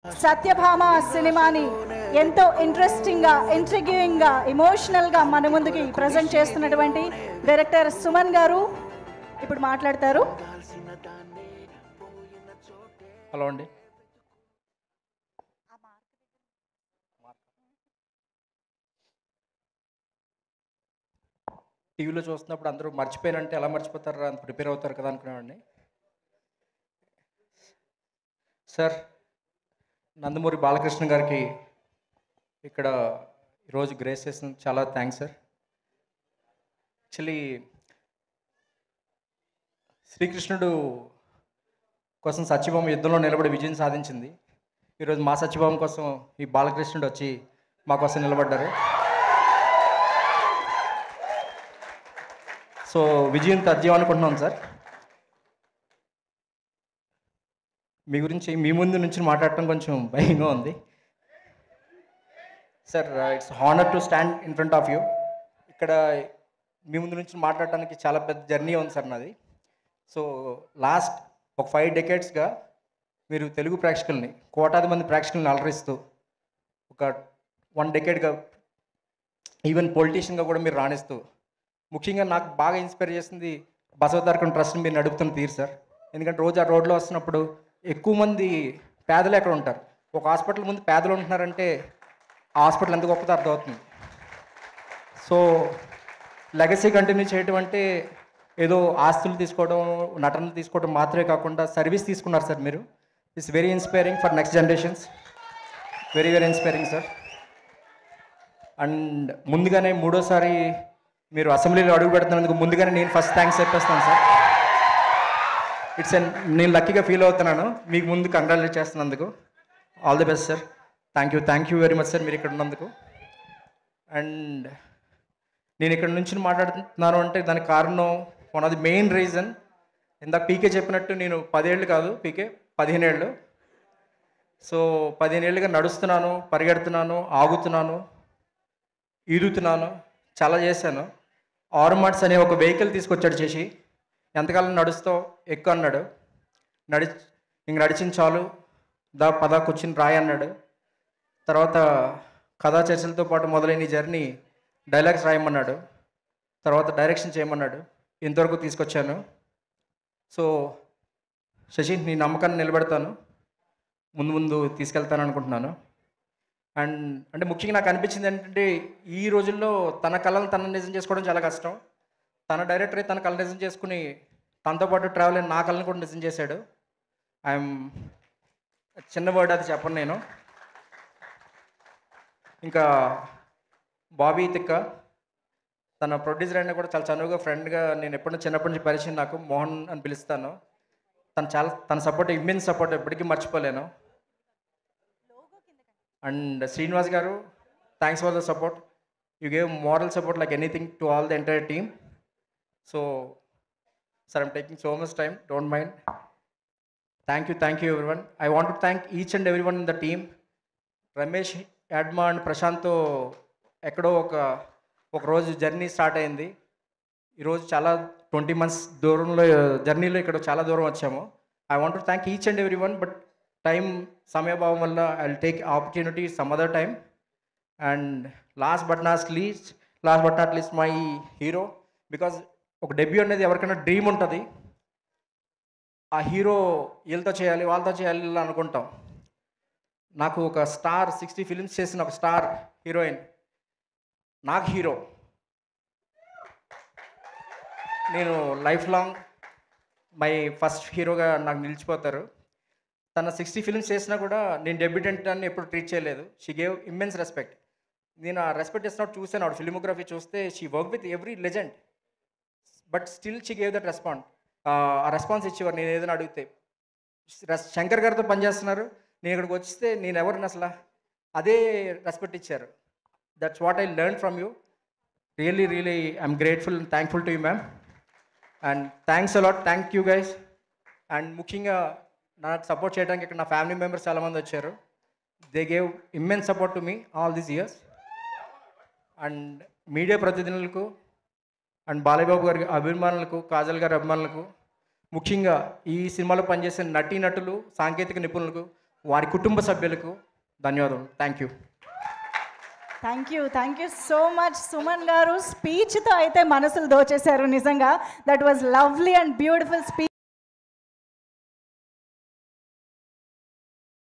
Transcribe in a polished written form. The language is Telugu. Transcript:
సత్యభామ సినిమాని ఎంతో ఇంట్రెస్టింగ్గా, ఇంట్రిగ్యూయింగ్గా, ఎమోషనల్గా మన ముందుకి ప్రజెంట్ చేస్తున్నటువంటి డైరెక్టర్ సుమన్ గారు ఇప్పుడు మాట్లాడతారు. హలో అండి. టీవీలో చూస్తున్నప్పుడు అందరూ మర్చిపోయారంటే ఎలా మర్చిపోతారా, అంత ప్రిపేర్ అవుతారు కదా అనుకునేవాడిని. సార్, నందమూరి బాలకృష్ణ గారికి ఇక్కడ ఈరోజు గ్రేస్ చేసిన చాలా థ్యాంక్స్ సార్. యాక్చువల్లీ శ్రీకృష్ణుడు కోసం సత్యభామ యుద్ధంలో నిలబడి విజయం సాధించింది. ఈరోజు మా సత్యభామ కోసం ఈ బాలకృష్ణుడు వచ్చి మా కోసం నిలబడ్డారు. సో విజయం తథ్యం అనుకుంటున్నాం సార్. మీ గురించి మీ ముందు నుంచి మాట్లాడటం కొంచెం భయంగా ఉంది sir. It's honour to stand in front of you. ఇక్కడ మీ ముందు నుంచి మాట్లాడటానికి చాలా పెద్ద జర్నీ ఉంది సార్ నాది. సో లాస్ట్ ఒక 5 decadesగా మీరు తెలుగు ప్రేక్షకుల్ని, కోటాది మంది ప్రేక్షకుల్ని అలరిస్తూ, ఒక 1 decadeగా ఈవెన్ పొలిటీషియన్గా కూడా మీరు రాణిస్తూ, ముఖ్యంగా నాకు బాగా ఇన్స్పైర్ చేసింది బసవతారకం ట్రస్ట్ని మీరు నడుపుతున్న తీరు సార్. ఎందుకంటే రోజు ఆ రోడ్లో వస్తున్నప్పుడు ఎక్కువ మంది పేదలు ఎక్కడ ఉంటారు. ఒక హాస్పిటల్ ముందు పేదలు ఉంటున్నారంటే ఆ హాస్పిటల్ ఎంత గొప్పదో అర్థమవుతుంది. సో లెగసీ కంటిన్యూ చేయడం అంటే ఏదో ఆస్తులు తీసుకోవడం, నటనలు తీసుకోవడం మాత్రమే కాకుండా సర్వీస్ తీసుకున్నారు సార్ మీరు. It's very inspiring for next generations. Very very inspiring sir. And ముందుగానే మూడోసారి మీరు అసెంబ్లీలో అడుగు పెడుతున్నందుకు ముందుగానే నేను ఫస్ట్ థ్యాంక్స్ చెప్పేస్తాను సార్. నేను లక్కీగా ఫీల్ అవుతున్నాను మీకు ముందు కంగ్రాచులేట్ చేస్తున్నందుకు. All the best sir. Thank you very much sir మీరు ఇక్కడ ఉన్నందుకు. అండ్ నేను ఇక్కడ నుంచి మాట్లాడుతున్నాను అంటే దానికి కారణం, one of the main reason, ఇందాక పీకే చెప్పినట్టు నేను 10 ఏళ్ళు కాదు, పీకే 15 ఏళ్ళు. సో 15 ఏళ్ళుగా నడుస్తున్నాను, పరిగెడుతున్నాను, ఆగుతున్నాను, ఈదుతున్నాను, చాలా చేశాను. ఆర్మాట్స్ అనే ఒక వెహికల్ తీసుకొచ్చాడు చేసి, ఎంతకాలం నడుస్తావు ఎక్కువ అన్నాడు. ఇంక నడిచిన చాలు, పద కూర్చుని రాయి అన్నాడు. తర్వాత కథా చర్చలతో పాటు మొదలైన ఈ జర్నీ డైలాగ్స్ రాయమన్నాడు. తర్వాత డైరెక్షన్ చేయమన్నాడు. ఇంతవరకు తీసుకొచ్చాను. సో శశి, నీ నమ్మకాన్ని నిలబెడతాను, ముందు ముందు తీసుకెళ్తాను అనుకుంటున్నాను. అండ్ అంటే ముఖ్యంగా నాకు అనిపించింది ఏంటంటే, ఈ రోజుల్లో తన కళను తన నిజం చేసుకోవడం చాలా కష్టం. తన డైరెక్టరే తన కళ నిజం చేసుకుని తనతో పాటు ట్రావెల్ అయిన నా కళను కూడా నిజం చేశాడు. ఐఎమ్ చిన్న వర్డ్ అది చెప్పను నేను. ఇంకా బాబీ తిక్క, తన ప్రొడ్యూసర్ అయినా కూడా చాలా చనువుగా, ఫ్రెండ్గా, నేను చిన్నప్పటి నుంచి పరిచయం, నాకు మోహన్ అని పిలుస్తాను. తన సపోర్ట్, ఇమ్మెన్స్ సపోర్ట్ ఎప్పటికీ మర్చిపోలేను. అండ్ శ్రీనివాస్ గారు, thanks for the support. You gave moral support like anything to all the entire team. So sir, I'm taking so much time, don't mind. Thank you everyone. I want to thank each and everyone in the team. Ramesh, యాడ్మా అండ్ ప్రశాంత్తో ఎక్కడో ఒక రోజు జర్నీ స్టార్ట్ అయింది. ఈరోజు చాలా 20 months దూరంలో జర్నీలో ఇక్కడ చాలా దూరం వచ్చాము. I want to thank each and everyone, but సమయభావం వల్ల I will take opportunity some other time. And last but not least my hero. Because ఒక డెబ్యూ అనేది ఎవరికైనా డ్రీమ్ ఉంటుంది. ఆ హీరో వీళ్ళతో చేయాలి, వాళ్ళతో చేయాలి ఇలా అనుకుంటాం. నాకు ఒక స్టార్, 60 films చేసిన ఒక స్టార్ హీరోయిన్ నాకు హీరో. నేను లైఫ్ లాంగ్ మై ఫస్ట్ హీరోగా నాకు నిలిచిపోతారు. తన 60 films చేసినా కూడా నేను డెబ్యూటెంట్ అని ఎప్పుడు ట్రీట్ చేయలేదు. She gave immense respect. నేను ఆ రెస్పెక్ట్ ఇస్తున్నప్పుడు చూసాను. ఆవిడ ఫిల్మోగ్రఫీ చూస్తే she work with every legend, but still she gave that ఆ రెస్పాన్స్ ఇచ్చేవారు నేను ఏదైనా అడిగితే. శంకర్ గారితో పనిచేస్తున్నారు, నేను ఇక్కడికి వస్తే నేను ఎవరిని అసలు అదే రెస్పెక్ట్ ఇచ్చారు. That's what I learn from you. Really I'm grateful and thankful to you ma'am. And thanks a lot. Thank you guys. And ముఖ్యంగా నాకు సపోర్ట్ చేయడానికి ఇక్కడ నా ఫ్యామిలీ మెంబర్స్ చాలామంది వచ్చారు. They gave immense support to me all these years. And media ప్రతినిధులకు, అండ్ బాలయ్యబాబు గారి అభిమానులకు, కాజల్ గారి అభిమానులకు, ముఖ్యంగా ఈ సినిమాలో పనిచేసిన నటీనటులు, సాంకేతిక నిపుణులకు, వారి కుటుంబ సభ్యులకు ధన్యవాదాలు. Thank you. Thank you so much Suman గారు. స్పీచ్తో అయితే మనసులు దోచేశారు నిజంగా. That was lovely and beautiful speech.